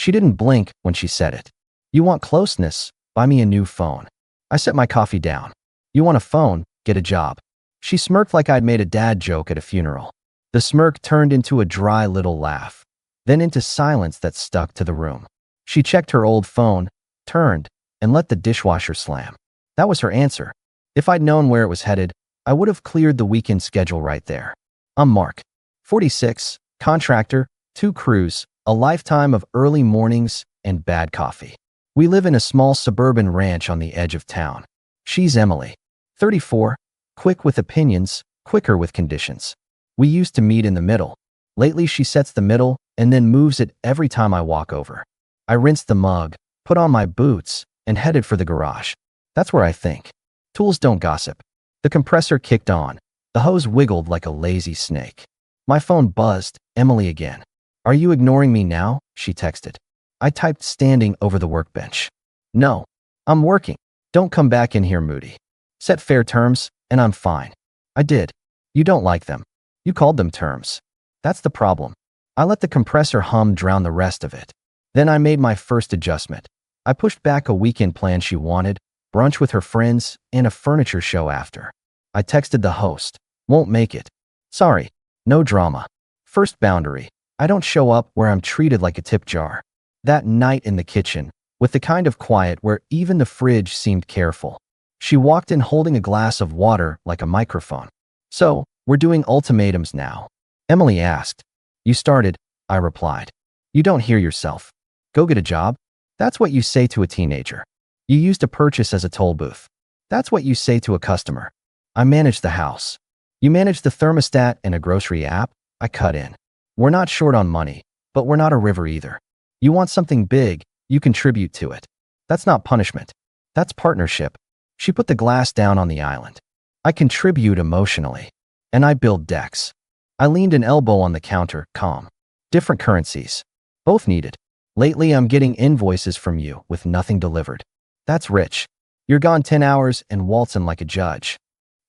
She didn't blink when she said it. You want closeness? Buy me a new phone. I set my coffee down. You want a phone? Get a job. She smirked like I'd made a dad joke at a funeral. The smirk turned into a dry little laugh, then into silence that stuck to the room. She checked her old phone, turned, and let the dishwasher slam. That was her answer. If I'd known where it was headed, I would have cleared the weekend schedule right there. I'm Mark, 46, contractor, 2 crews, a lifetime of early mornings and bad coffee. We live in a small suburban ranch on the edge of town. She's Emily, 34, quick with opinions, quicker with conditions. We used to meet in the middle. Lately, she sets the middle and then moves it every time I walk over. I rinsed the mug, put on my boots, and headed for the garage. That's where I think. Tools don't gossip. The compressor kicked on. The hose wiggled like a lazy snake. My phone buzzed. Emily again. Are you ignoring me now? She texted. I typed standing over the workbench. No. I'm working. Don't come back in here moody. Set fair terms, and I'm fine. I did. You don't like them. You called them terms. That's the problem. I let the compressor hum drown the rest of it. Then I made my first adjustment. I pushed back a weekend plan she wanted, brunch with her friends, and a furniture show after. I texted the host. Won't make it. Sorry. No drama. First boundary. I don't show up where I'm treated like a tip jar. That night in the kitchen, with the kind of quiet where even the fridge seemed careful, she walked in holding a glass of water like a microphone. So, we're doing ultimatums now? Emily asked. You started, I replied. You don't hear yourself. Go get a job? That's what you say to a teenager. You used a purchase as a toll booth. That's what you say to a customer. I manage the house. You manage the thermostat and a grocery app? I cut in. We're not short on money, but we're not a river either. You want something big, you contribute to it. That's not punishment. That's partnership. She put the glass down on the island. I contribute emotionally. And I build decks. I leaned an elbow on the counter, calm. Different currencies. Both needed. Lately, I'm getting invoices from you with nothing delivered. That's rich. You're gone 10 hours and waltzing like a judge.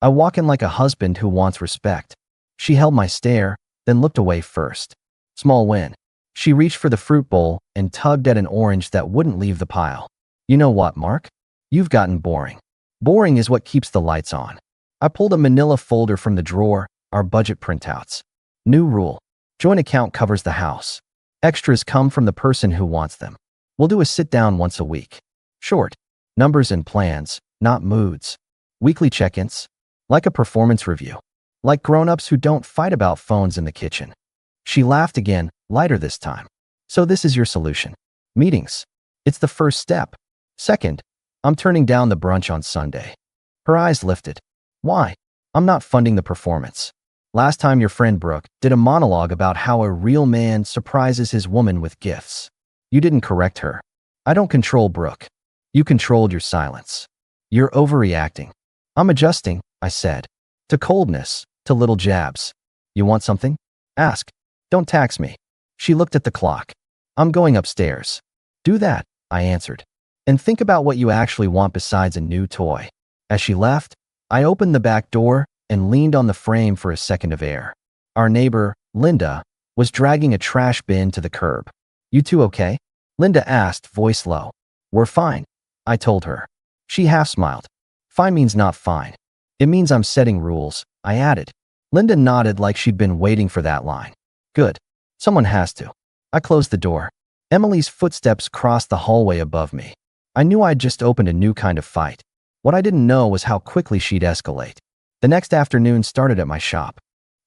I walk in like a husband who wants respect. She held my stare, then looked away first. Small win. She reached for the fruit bowl and tugged at an orange that wouldn't leave the pile. You know what, Mark? You've gotten boring. Boring is what keeps the lights on. I pulled a manila folder from the drawer, our budget printouts. New rule. Joint account covers the house. Extras come from the person who wants them. We'll do a sit-down once a week. Short. Numbers and plans, not moods. Weekly check-ins. Like a performance review. Like grown-ups who don't fight about phones in the kitchen. She laughed again, lighter this time. So this is your solution. Meetings. It's the first step. Second, I'm turning down the brunch on Sunday. Her eyes lifted. Why? I'm not funding the performance. Last time your friend Brooke did a monologue about how a real man surprises his woman with gifts. You didn't correct her. I don't control Brooke. You controlled your silence. You're overreacting. I'm adjusting, I said. To coldness, to little jabs. You want something? Ask. Don't tax me. She looked at the clock. I'm going upstairs. Do that, I answered. And think about what you actually want besides a new toy. As she left, I opened the back door and leaned on the frame for a second of air. Our neighbor, Linda, was dragging a trash bin to the curb. You two okay? Linda asked, voice low. We're fine, I told her. She half smiled. Fine means not fine. It means I'm setting rules, I added. Linda nodded like she'd been waiting for that line. Good. Someone has to. I closed the door. Emily's footsteps crossed the hallway above me. I knew I'd just opened a new kind of fight. What I didn't know was how quickly she'd escalate. The next afternoon started at my shop.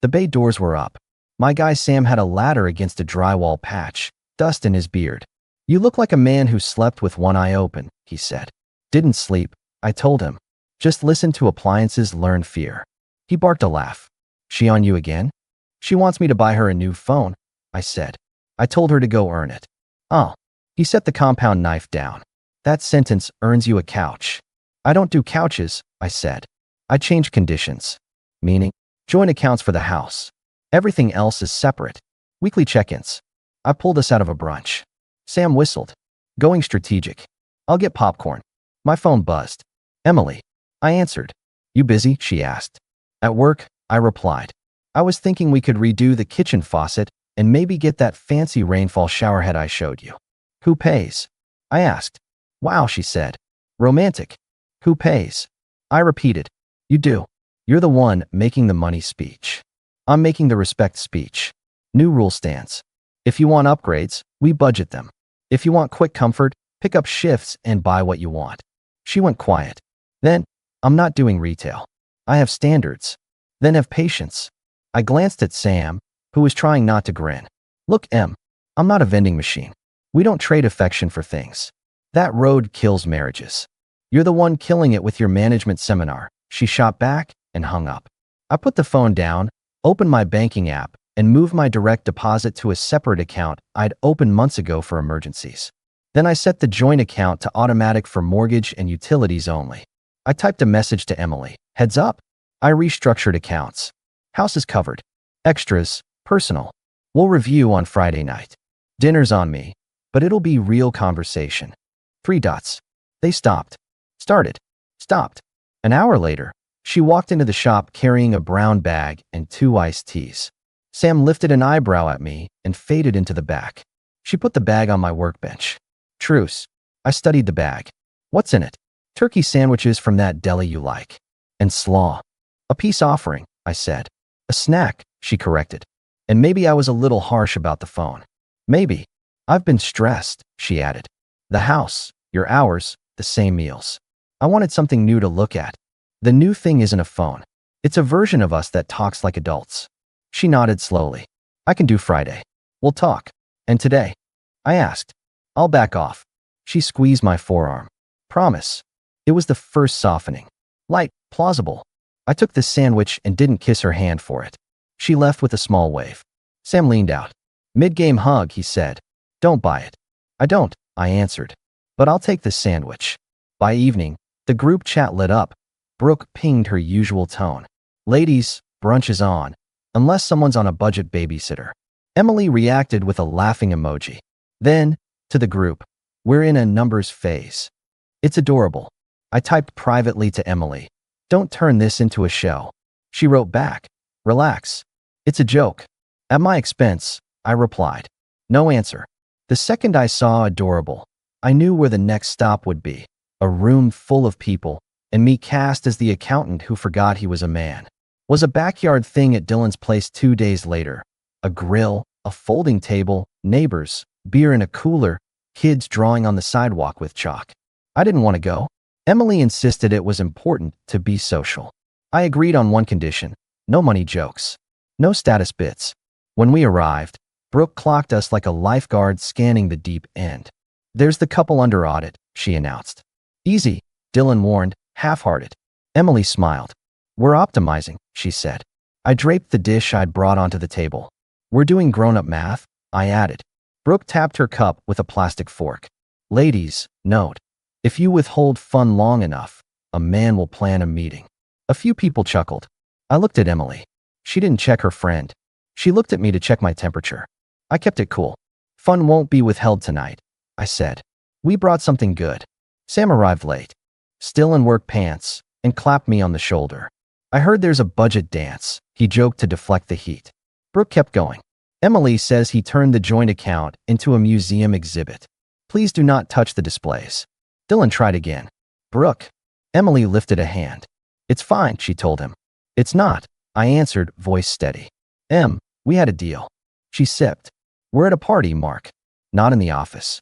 The bay doors were up. My guy Sam had a ladder against a drywall patch, dust in his beard. You look like a man who slept with one eye open, he said. Didn't sleep, I told him. Just listen to appliances, learn fear. He barked a laugh. She on you again? She wants me to buy her a new phone, I said. I told her to go earn it. Oh. He set the compound knife down. That sentence earns you a couch. I don't do couches, I said. I change conditions. Meaning, joint accounts for the house. Everything else is separate. Weekly check-ins. I pulled us out of a brunch. Sam whistled. Going strategic. I'll get popcorn. My phone buzzed. Emily. I answered. You busy? She asked. At work, I replied. I was thinking we could redo the kitchen faucet and maybe get that fancy rainfall showerhead I showed you. Who pays? I asked. Wow, she said. Romantic. Who pays? I repeated. You do. You're the one making the money speech. I'm making the respect speech. New rule stands. If you want upgrades, we budget them. If you want quick comfort, pick up shifts and buy what you want. She went quiet. Then, I'm not doing retail. I have standards. Then have patience. I glanced at Sam, who was trying not to grin. Look, Em, I'm not a vending machine. We don't trade affection for things. That road kills marriages. You're the one killing it with your management seminar. She shot back and hung up. I put the phone down, opened my banking app, and moved my direct deposit to a separate account I'd opened months ago for emergencies. Then I set the joint account to automatic for mortgage and utilities only. I typed a message to Emily. Heads up. I restructured accounts. House is covered. Extras, personal. We'll review on Friday night. Dinner's on me, but it'll be real conversation. 3 dots. They stopped. Started. Stopped. An hour later, she walked into the shop carrying a brown bag and 2 iced teas. Sam lifted an eyebrow at me and faded into the back. She put the bag on my workbench. Truce. I studied the bag. What's in it? Turkey sandwiches from that deli you like. And slaw. A peace offering, I said. A snack, she corrected. And maybe I was a little harsh about the phone. Maybe. I've been stressed, she added. The house, your hours, the same meals. I wanted something new to look at. The new thing isn't a phone. It's a version of us that talks like adults. She nodded slowly. I can do Friday. We'll talk. And today? I asked. I'll back off. She squeezed my forearm. Promise. It was the first softening. Light, plausible. I took the sandwich and didn't kiss her hand for it. She left with a small wave. Sam leaned out. Mid-game hug, he said. Don't buy it. I don't, I answered. But I'll take the sandwich. By evening, the group chat lit up. Brooke pinged her usual tone. Ladies, brunch is on. Unless someone's on a budget babysitter. Emily reacted with a laughing emoji. Then, to the group, we're in a numbers phase. It's adorable. I typed privately to Emily. Don't turn this into a show. She wrote back. Relax. It's a joke. At my expense, I replied. No answer. The second I saw adorable, I knew where the next stop would be. A room full of people, and me cast as the accountant who forgot he was a man. Was a backyard thing at Dylan's place 2 days later. A grill, a folding table, neighbors, beer in a cooler, kids drawing on the sidewalk with chalk. I didn't want to go. Emily insisted it was important to be social. I agreed on one condition. No money jokes. No status bits. When we arrived, Brooke clocked us like a lifeguard scanning the deep end. There's the couple under audit, she announced. Easy, Dylan warned, half-hearted. Emily smiled. We're optimizing, she said. I draped the dish I'd brought onto the table. We're doing grown-up math, I added. Brooke tapped her cup with a plastic fork. Ladies, note. If you withhold fun long enough, a man will plan a meeting. A few people chuckled. I looked at Emily. She didn't check her friend. She looked at me to check my temperature. I kept it cool. Fun won't be withheld tonight, I said. We brought something good. Sam arrived late, still in work pants, and clapped me on the shoulder. I heard there's a budget dance, he joked to deflect the heat. Brooke kept going. Emily says he turned the joint account into a museum exhibit. Please do not touch the displays. Dylan tried again. Brooke. Emily lifted a hand. It's fine, she told him. It's not, I answered, voice steady. We had a deal. She sipped. We're at a party, Mark. Not in the office.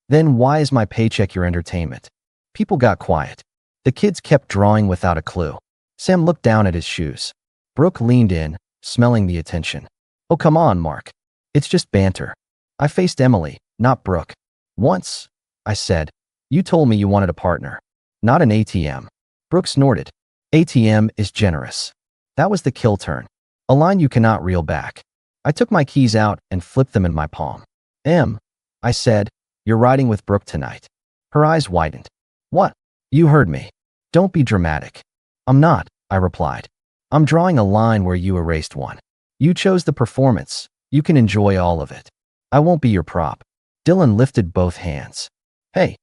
Then why is my paycheck your entertainment? People got quiet. The kids kept drawing without a clue. Sam looked down at his shoes. Brooke leaned in, smelling the attention. Oh, come on, Mark. It's just banter. I faced Emily, not Brooke. Once, I said, you told me you wanted a partner. Not an ATM. Brooke snorted. ATM is generous. That was the kill turn. A line you cannot reel back. I took my keys out and flipped them in my palm. I said, you're riding with Brooke tonight. Her eyes widened. What? You heard me. Don't be dramatic. I'm not, I replied. I'm drawing a line where you erased one. You chose the performance. You can enjoy all of it. I won't be your prop. Dylan lifted both hands. Hey,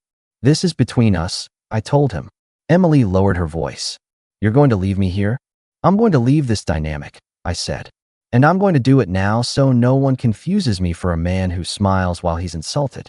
this is between us, I told him. Emily lowered her voice. You're going to leave me here? I'm going to leave this dynamic, I said. And I'm going to do it now so no one confuses me for a man who smiles while he's insulted.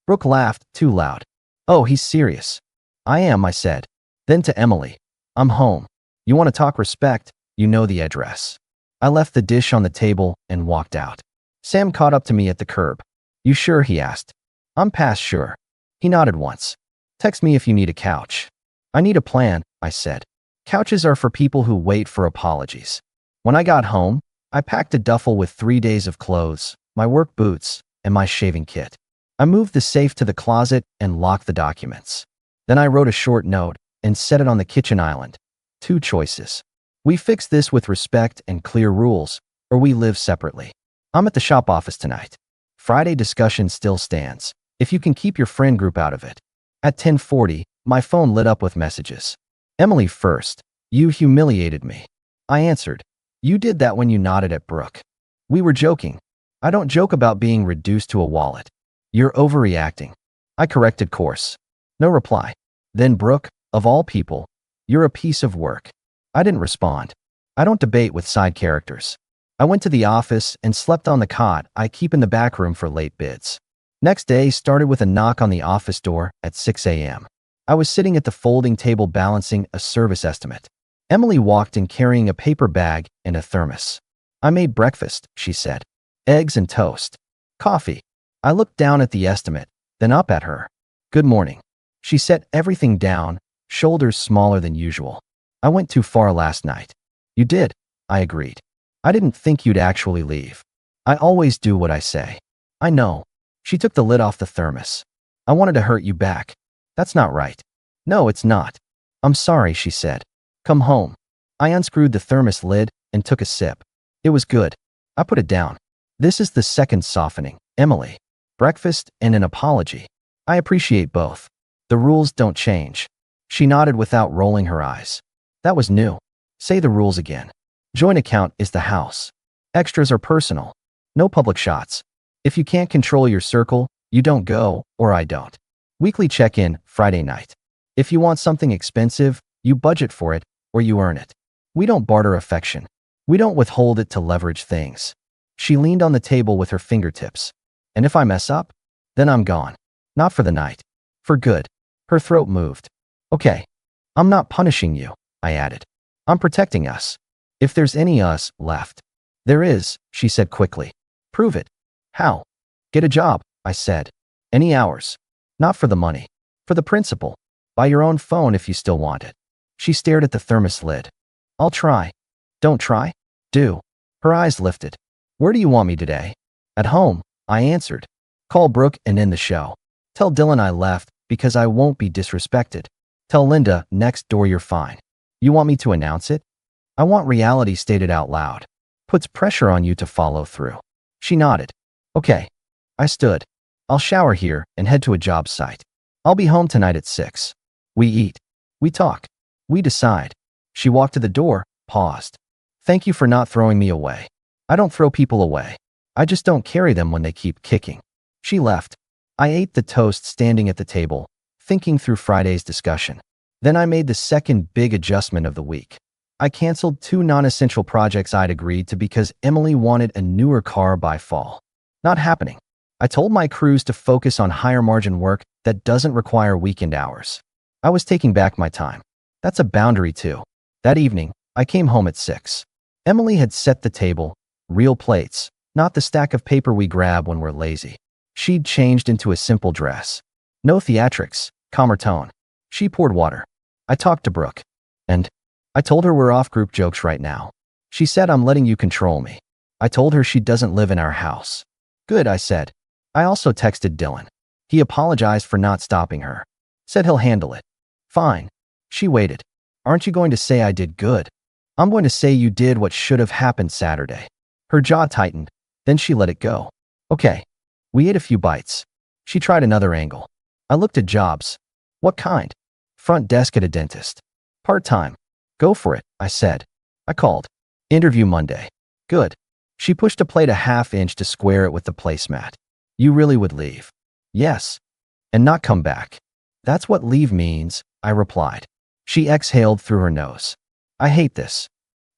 Brooke laughed, too loud. Oh, he's serious. I am, I said. Then to Emily. I'm home. You want to talk respect? You know the address. I left the dish on the table and walked out. Sam caught up to me at the curb. You sure? He asked. I'm past sure. He nodded once. Text me if you need a couch. I need a plan, I said. Couches are for people who wait for apologies. When I got home, I packed a duffel with 3 days of clothes, my work boots, and my shaving kit. I moved the safe to the closet and locked the documents. Then I wrote a short note and set it on the kitchen island. 2 choices. We fix this with respect and clear rules, or we live separately. I'm at the shop office tonight. Friday discussion still stands, if you can keep your friend group out of it. At 10:40, my phone lit up with messages. Emily first. You humiliated me. I answered. You did that when you nodded at Brooke. We were joking. I don't joke about being reduced to a wallet. You're overreacting. I corrected course. No reply. Then Brooke, of all people, you're a piece of work. I didn't respond. I don't debate with side characters. I went to the office and slept on the cot I keep in the back room for late bids. Next day started with a knock on the office door at 6 a.m. I was sitting at the folding table balancing a service estimate. Emily walked in carrying a paper bag and a thermos. I made breakfast, she said. Eggs and toast. Coffee. I looked down at the estimate, then up at her. Good morning. She set everything down, shoulders smaller than usual. I went too far last night. You did, I agreed. I didn't think you'd actually leave. I always do what I say. I know. She took the lid off the thermos. I wanted to hurt you back. That's not right. No, it's not. I'm sorry, she said. Come home. I unscrewed the thermos lid and took a sip. It was good. I put it down. This is the second softening, Emily. Breakfast and an apology. I appreciate both. The rules don't change. She nodded without rolling her eyes. That was new. Say the rules again. Joint account is the house. Extras are personal. No public shots. If you can't control your circle, you don't go, or I don't. Weekly check-in, Friday night. If you want something expensive, you budget for it, or you earn it. We don't barter affection. We don't withhold it to leverage things. She leaned on the table with her fingertips. And if I mess up, then I'm gone. Not for the night. For good. Her throat moved. Okay. I'm not punishing you, I added. I'm protecting us. If there's any us left. There is, she said quickly. Prove it. How? Get a job, I said. Any hours. Not for the money. For the principal. Buy your own phone if you still want it. She stared at the thermos lid. I'll try. Don't try. Do. Her eyes lifted. Where do you want me today? At home, I answered. Call Brooke and end the show. Tell Dylan I left because I won't be disrespected. Tell Linda next door you're fine. You want me to announce it? I want reality stated out loud. Puts pressure on you to follow through. She nodded. Okay. I stood. I'll shower here and head to a job site. I'll be home tonight at 6. We eat. We talk. We decide. She walked to the door, paused. Thank you for not throwing me away. I don't throw people away. I just don't carry them when they keep kicking. She left. I ate the toast standing at the table, thinking through Friday's discussion. Then I made the second big adjustment of the week. I canceled 2 non-essential projects I'd agreed to because Emily wanted a newer car by fall. Not happening. I told my crews to focus on higher margin work that doesn't require weekend hours. I was taking back my time. That's a boundary too. That evening, I came home at 6. Emily had set the table, real plates, not the stack of paper we grab when we're lazy. She'd changed into a simple dress. No theatrics, calmer tone. She poured water. I talked to Brooke. And I told her we're off group jokes right now. She said I'm letting you control me. I told her she doesn't live in our house. Good, I said. I also texted Dylan. He apologized for not stopping her. Said he'll handle it. Fine. She waited. Aren't you going to say I did good? I'm going to say you did what should have happened Saturday. Her jaw tightened. Then she let it go. Okay. We ate a few bites. She tried another angle. I looked at jobs. What kind? Front desk at a dentist. Part-time. Go for it, I said. I called. Interview Monday. Good. She pushed a plate a half-inch to square it with the placemat. You really would leave? Yes. And not come back. That's what leave means, I replied. She exhaled through her nose. I hate this.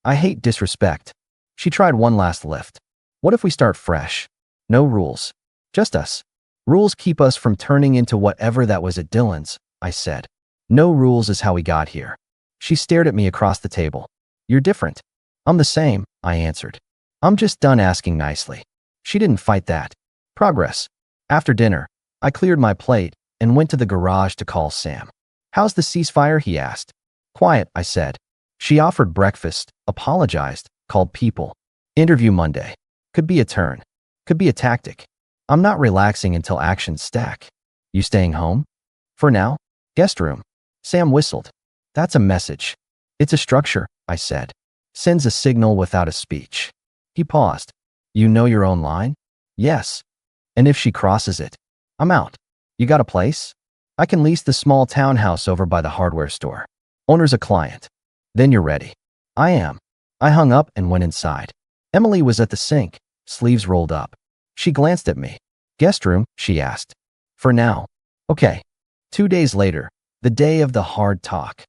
I hate disrespect. She tried one last lift. What if we start fresh? No rules. Just us. Rules keep us from turning into whatever that was at Dylan's, I said. No rules is how we got here. She stared at me across the table. You're different. I'm the same, I answered. I'm just done asking nicely. She didn't fight that. Progress. After dinner, I cleared my plate and went to the garage to call Sam. How's the ceasefire? He asked. Quiet, I said. She offered breakfast, apologized, called people. Interview Monday. Could be a turn. Could be a tactic. I'm not relaxing until actions stack. You staying home? For now? Guest room. Sam whistled. That's a message. It's a structure, I said. Sends a signal without a speech. He paused. You know your own line? Yes. And if she crosses it? I'm out. You got a place? I can lease the small townhouse over by the hardware store. Owner's a client. Then you're ready. I am. I hung up and went inside. Emily was at the sink, sleeves rolled up. She glanced at me. Guest room, she asked. For now. Okay. 2 days later, the day of the hard talk.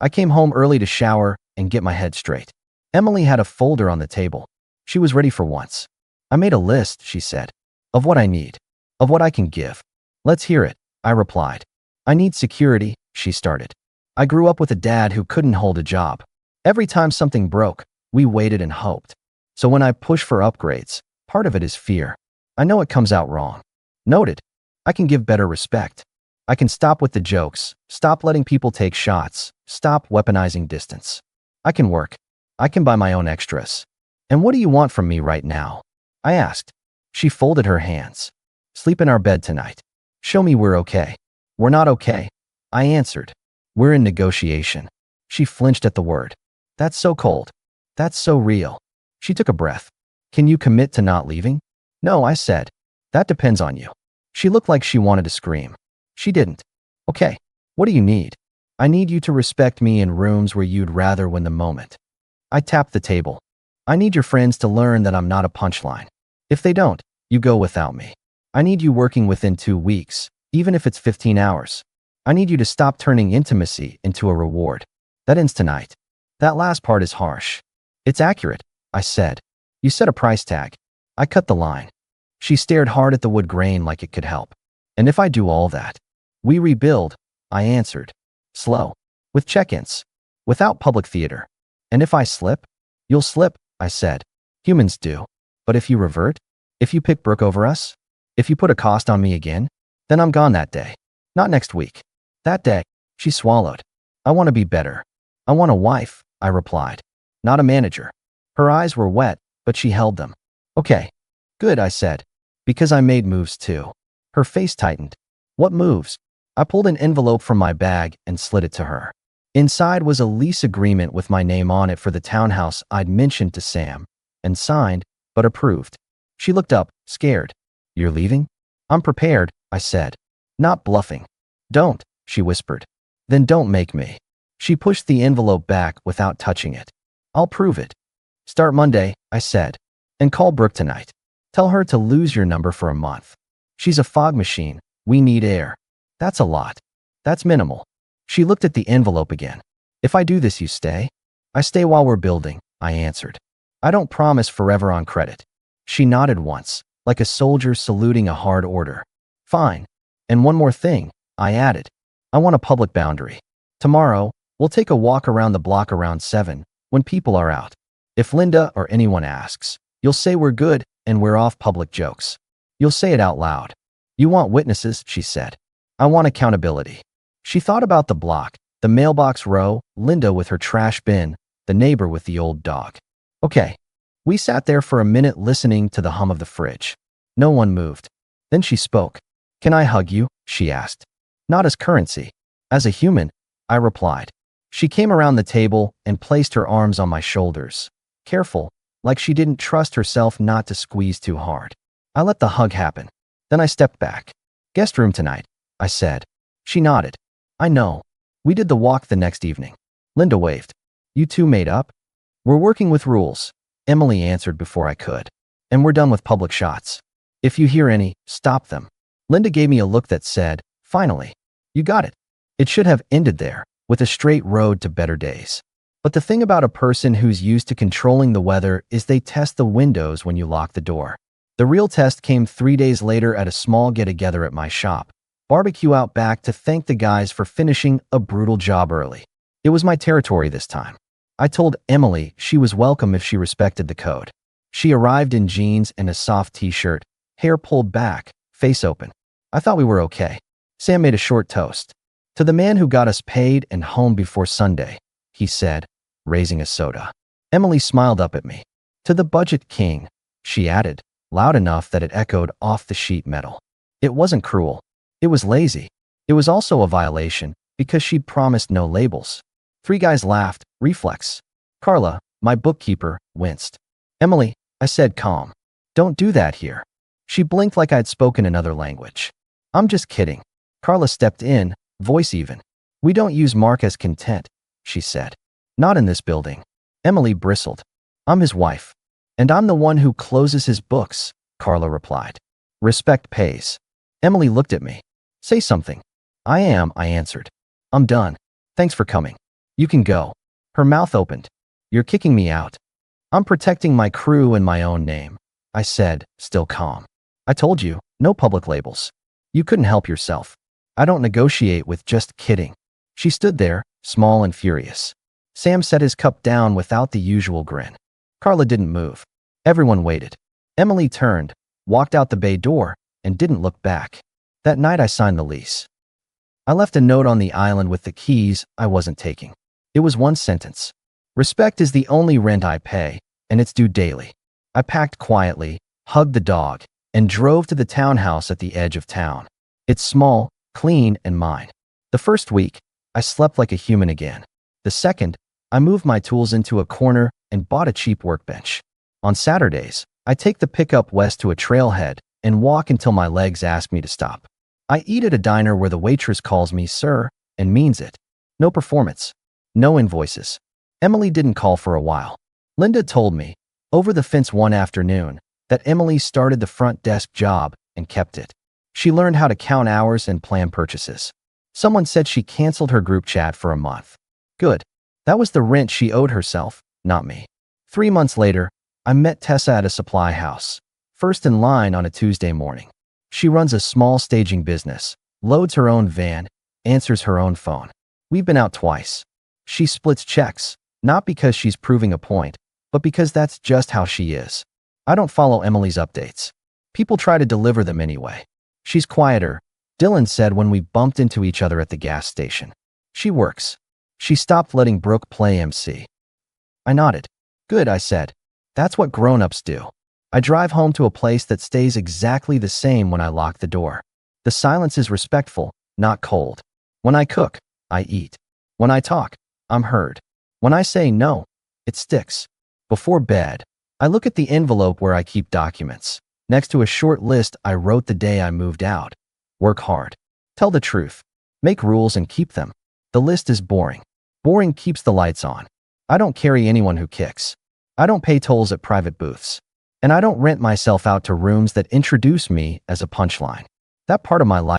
I came home early to shower and get my head straight. Emily had a folder on the table. She was ready for once. I made a list, she said, of what I need, of what I can give. Let's hear it, I replied. I need security, she started. I grew up with a dad who couldn't hold a job. Every time something broke, we waited and hoped. So when I push for upgrades, part of it is fear. I know it comes out wrong. Noted. I can give better respect. I can stop with the jokes, stop letting people take shots, stop weaponizing distance. I can work. I can buy my own extras. And what do you want from me right now? I asked. She folded her hands. Sleep in our bed tonight. Show me we're okay. We're not okay. I answered. We're in negotiation. She flinched at the word. That's so cold. That's so real. She took a breath. Can you commit to not leaving? No, I said. That depends on you. She looked like she wanted to scream. She didn't. Okay. What do you need? I need you to respect me in rooms where you'd rather win the moment. I tapped the table. I need your friends to learn that I'm not a punchline. If they don't, you go without me. I need you working within 2 weeks, even if it's 15 hours. I need you to stop turning intimacy into a reward. That ends tonight. That last part is harsh. It's accurate, I said. You set a price tag. I cut the line. She stared hard at the wood grain like it could help. And if I do all that? We rebuild, I answered. Slow. With check-ins. Without public theater. And if I slip? You'll slip, I said. Humans do. But if you revert? If you pick Brooke over us? If you put a cost on me again? Then I'm gone that day. Not next week. That day. She swallowed. I want to be better. I want a wife, I replied. Not a manager. Her eyes were wet, but she held them. Okay. Good, I said. Because I made moves too. Her face tightened. What moves? I pulled an envelope from my bag and slid it to her. Inside was a lease agreement with my name on it for the townhouse I'd mentioned to Sam, and signed, but approved. She looked up, scared. You're leaving? I'm prepared, I said. Not bluffing. Don't, she whispered. Then don't make me. She pushed the envelope back without touching it. I'll prove it. Start Monday, I said. And call Brooke tonight. Tell her to lose your number for a month. She's a fog machine. We need air. That's a lot. That's minimal. She looked at the envelope again. If I do this, you stay? I stay while we're building, I answered. I don't promise forever on credit. She nodded once, like a soldier saluting a hard order. Fine. And one more thing, I added. I want a public boundary. Tomorrow, we'll take a walk around the block around 7, when people are out. If Linda or anyone asks, you'll say we're good and we're off public jokes. You'll say it out loud. You want witnesses, she said. I want accountability. She thought about the block, the mailbox row, Linda with her trash bin, the neighbor with the old dog. Okay. We sat there for a minute listening to the hum of the fridge. No one moved. Then she spoke. Can I hug you? She asked. Not as currency. As a human, I replied. She came around the table and placed her arms on my shoulders. Careful, like she didn't trust herself not to squeeze too hard. I let the hug happen. Then I stepped back. Guest room tonight, I said. She nodded. I know. We did the walk the next evening. Linda waved. You two made up? We're working with rules, Emily answered before I could. And we're done with public shots. If you hear any, stop them. Linda gave me a look that said, finally. You got it. It should have ended there, with a straight road to better days. But the thing about a person who's used to controlling the weather is they test the windows when you lock the door. The real test came 3 days later at a small get-together at my shop. Barbecue out back to thank the guys for finishing a brutal job early. It was my territory this time. I told Emily she was welcome if she respected the code. She arrived in jeans and a soft t-shirt, hair pulled back, face open. I thought we were okay. Sam made a short toast. To the man who got us paid and home before Sunday, he said, raising a soda. Emily smiled up at me. To the budget king, she added, loud enough that it echoed off the sheet metal. It wasn't cruel. It was lazy. It was also a violation because she'd promised no labels. 3 guys laughed, reflex. Carla, my bookkeeper, winced. Emily, I said calm. Don't do that here. She blinked like I'd spoken another language. I'm just kidding. Carla stepped in, voice even. We don't use Mark as content, she said. Not in this building. Emily bristled. I'm his wife. And I'm the one who closes his books, Carla replied. Respect pays. Emily looked at me. Say something. I answered. I'm done. Thanks for coming. You can go. Her mouth opened. You're kicking me out. I'm protecting my crew in my own name, I said, still calm. I told you, no public labels. You couldn't help yourself. I don't negotiate with just kidding. She stood there, small and furious. Sam set his cup down without the usual grin. Carla didn't move. Everyone waited. Emily turned, walked out the bay door, and didn't look back. That night I signed the lease. I left a note on the island with the keys I wasn't taking. It was one sentence. Respect is the only rent I pay, and it's due daily. I packed quietly, hugged the dog, and drove to the townhouse at the edge of town. It's small, clean, and mine. The first week, I slept like a human again. The second, I moved my tools into a corner and bought a cheap workbench. On Saturdays, I take the pickup west to a trailhead and walk until my legs ask me to stop. I eat at a diner where the waitress calls me sir and means it. No performance. No invoices. Emily didn't call for a while. Linda told me, over the fence one afternoon, that Emily started the front desk job and kept it. She learned how to count hours and plan purchases. Someone said she canceled her group chat for a month. Good. That was the rent she owed herself, not me. 3 months later, I met Tessa at a supply house, first in line on a Tuesday morning. She runs a small staging business, loads her own van, answers her own phone. We've been out twice. She splits checks, not because she's proving a point, but because that's just how she is. I don't follow Emily's updates. People try to deliver them anyway. She's quieter, Dylan said when we bumped into each other at the gas station. She works. She stopped letting Brooke play MC. I nodded. Good, I said. That's what grown-ups do. I drive home to a place that stays exactly the same when I lock the door. The silence is respectful, not cold. When I cook, I eat. When I talk, I'm heard. When I say no, it sticks. Before bed, I look at the envelope where I keep documents. Next to a short list I wrote the day I moved out. Work hard. Tell the truth. Make rules and keep them. The list is boring. Boring keeps the lights on. I don't carry anyone who kicks. I don't pay tolls at private booths. And I don't rent myself out to rooms that introduce me as a punchline. That part of my life